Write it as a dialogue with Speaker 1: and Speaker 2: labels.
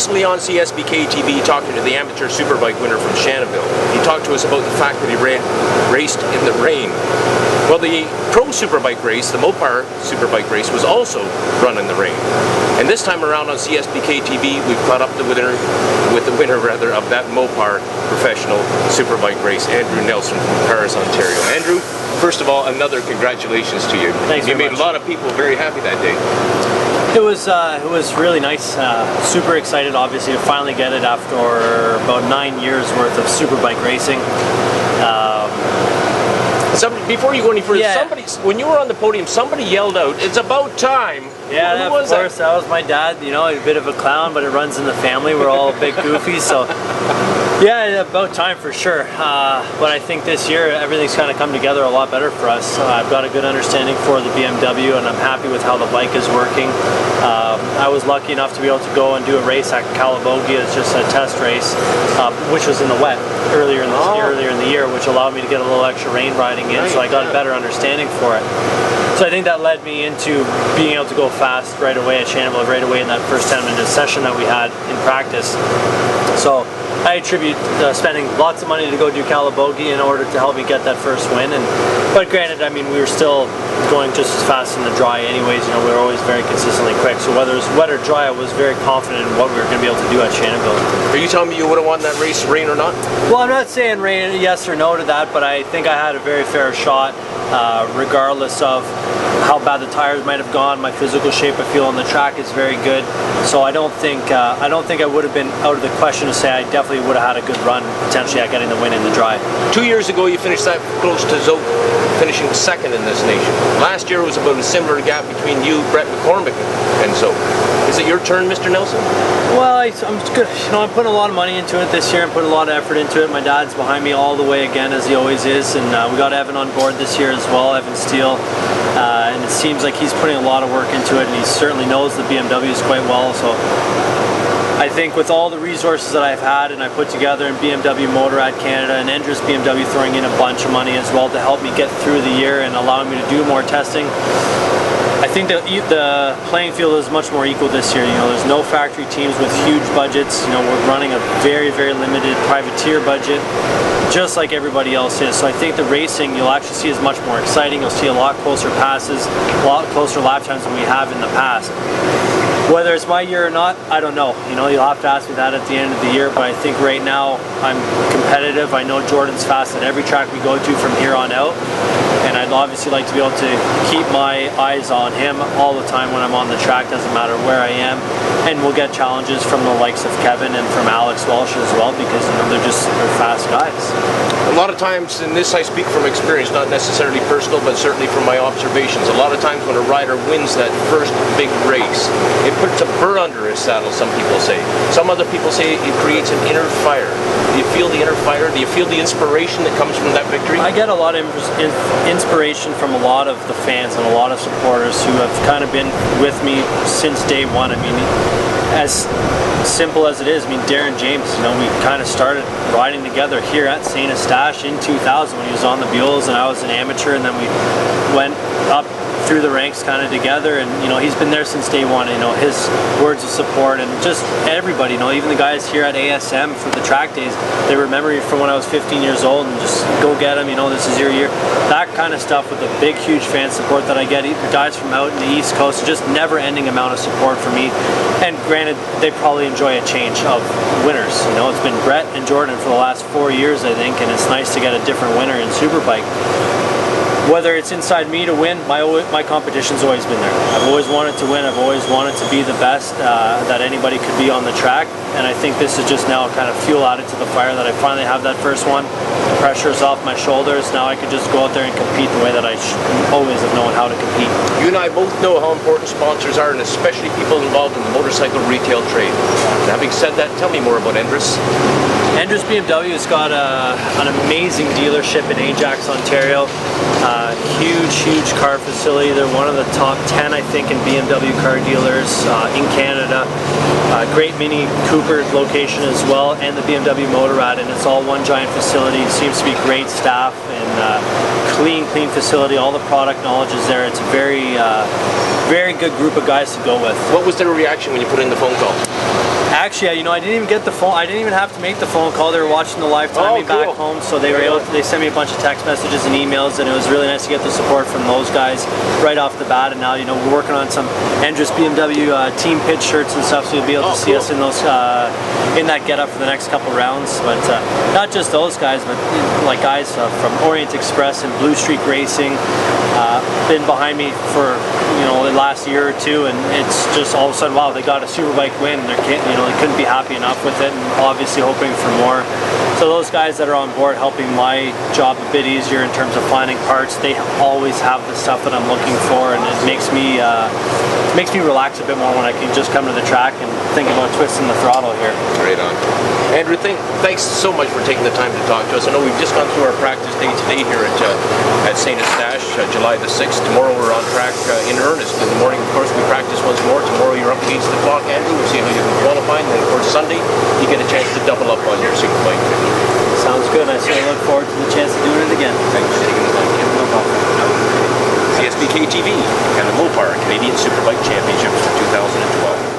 Speaker 1: recently on CSBK TV talking to the amateur Superbike winner from Shannonville. He talked to us about the fact that he raced in the rain. Well, the Pro Superbike race, the MOPAR Superbike race, was also run in the rain. And this time around on CSBK TV, we've caught up with the winner of that MOPAR professional Superbike race, Andrew Nelson from Paris, Ontario. Andrew, first of all, another congratulations to you.
Speaker 2: Thanks
Speaker 1: You
Speaker 2: very
Speaker 1: made
Speaker 2: much.
Speaker 1: a lot of people very happy that day.
Speaker 2: It was really nice. Super excited, obviously, to finally get it after about 9 years worth of Superbike racing.
Speaker 1: Before you go any further,
Speaker 2: Yeah.
Speaker 1: when you were on the podium, somebody yelled out, "It's about time!"
Speaker 2: Yeah,
Speaker 1: Who
Speaker 2: of
Speaker 1: was
Speaker 2: course, that was my dad. You know, a bit of a clown, but it runs in the family. We're all a bit goofy, so yeah, about time for sure. But I think this year everything's kind of come together a lot better for us. I've got a good understanding for the BMW, and I'm happy with how the bike is working. I was lucky enough to be able to go and do a race at Calabogie as just a test race, which was in the wet earlier in the year, which allowed me to get a little extra rain riding in, so I got a better understanding for it. So I think that led me into being able to go fast right away at Shannonville, right away in that first 10-minute session that we had in practice. So I attribute spending lots of money to go do Calabogie in order to help me get that first win. But granted, I mean, we were still going just as fast in the dry anyways. You know, we were always very consistently quick. So whether it was wet or dry, I was very confident in what we were going to be able to do at Shannonville.
Speaker 1: Are you telling me you would have won that race, rain or not?
Speaker 2: Well, I'm not saying rain, yes or no to that, but I think I had a very fair shot, regardless of how bad the tires might have gone. My physical shape, I feel, on the track is very good. So I don't think I would have been out of the question to say I definitely would have had a good run potentially at getting the win in the dry.
Speaker 1: 2 years ago, you finished that close to Zoe finishing second in this nation. Last year was about a similar gap between you, Brett McCormick, and Zoe. Is it your turn, Mr. Nelson?
Speaker 2: Well, I'm good. You know, I'm putting a lot of money into it this year. I'm putting a lot of effort into it. My dad's behind me all the way again, as he always is, and we got Evan on board this year as well, Evan Steele. And it seems like he's putting a lot of work into it, and he certainly knows the BMWs quite well. So I think with all the resources that I've had and I put together in BMW Motorrad Canada and Endress BMW throwing in a bunch of money as well to help me get through the year and allowing me to do more testing, I think that the playing field is much more equal this year. You know, there's no factory teams with huge budgets. You know, we're running a very, very limited privateer budget, just like everybody else is. So I think the racing you'll actually see is much more exciting. You'll see a lot closer passes, a lot closer lap times than we have in the past. Whether it's my year or not, I don't know. You know, you'll have to ask me that at the end of the year, but I think right now I'm competitive. I know Jordan's fast at every track we go to from here on out, and I'd obviously like to be able to keep my eyes on him all the time when I'm on the track, doesn't matter where I am. And we'll get challenges from the likes of Kevin and from Alex Walsh as well, because you know they're fast guys.
Speaker 1: A lot of times, and this I speak from experience, not necessarily personal, but certainly from my observations, a lot of times when a rider wins that first big race, it puts a burr under his saddle, some people say. Some other people say it creates an inner fire. Do you feel the inner fire? Do you feel the inspiration that comes from that victory?
Speaker 2: I get a lot of inspiration from a lot of the fans and a lot of supporters who have kind of been with me since day one. I mean, as simple as it is, I mean, Darren James, you know, we kind of started riding together here at St. Eustache in 2000 when he was on the Buells and I was an amateur, and then we went up through the ranks kind of together, and you know, he's been there since day one. You know, his words of support and just everybody, you know, even the guys here at ASM for the track days, they remember me from when I was 15 years old and just go get him, you know, this is your year. That kind of stuff with the big huge fan support that I get, guys from out in the East Coast, just never ending amount of support for me. And granted, they probably enjoy a change of winners. You know, it's been Brett and Jordan for the last 4 years, I think, and it's nice to get a different winner in Superbike. Whether it's inside me to win, my competition's always been there. I've always wanted to win. I've always wanted to be the best that anybody could be on the track. And I think this is just now kind of fuel added to the fire that I finally have that first one. The pressure is off my shoulders. Now I can just go out there and compete the way that I always have known how to compete. You and I both know how important sponsors are, and especially people involved in the motorcycle retail trade. And having said that, tell me more about Endress. Endress BMW has got an amazing dealership in Ajax, Ontario. Huge car facility. They're one of the top 10, I think, in BMW car dealers in Canada. Great Mini Cooper location as well, and the BMW Motorrad, and it's all one giant facility. Seems to be great staff and clean facility. All the product knowledge is there. It's a very good group of guys to go with.
Speaker 1: What was their reaction when you put in the phone call?
Speaker 2: Actually, you know, I didn't even get the phone. I didn't even have to make the phone call. They were watching the live timing back home, so they were able to, they sent me a bunch of text messages and emails, and it was really nice to get the support from those guys right off the bat. And now, you know, we're working on some Andrews BMW team pitch shirts and stuff, so you'll be able to see us in those in that getup for the next couple rounds. But not just those guys, but like guys from Orient Express and Blue Streak Racing, been behind me for, you know, the last year or two, and it's just all of a sudden, wow, they got a Superbike win. They couldn't be happy enough with it, and obviously hoping for more. So those guys that are on board helping my job a bit easier in terms of finding parts, they always have the stuff that I'm looking for, and it makes me relax a bit more when I can just come to the track and think about twisting the throttle here.
Speaker 1: Right on. Andrew, thanks so much for taking the time to talk to us. I know we've just gone through our practice day today here at St. Eustache, July the 6th. Tomorrow we're on track in earnest. In the morning, of course, we practice once more. Tomorrow you're up against the clock, Andrew. We'll see how you can qualify. And then, of course, Sunday you get a chance to double up on your Superbike.
Speaker 2: Sounds good. I certainly look forward to the chance of doing it again.
Speaker 1: Thanks for taking the time. No problem. CSBK TV and the MOPAR Canadian Superbike Championships for 2012.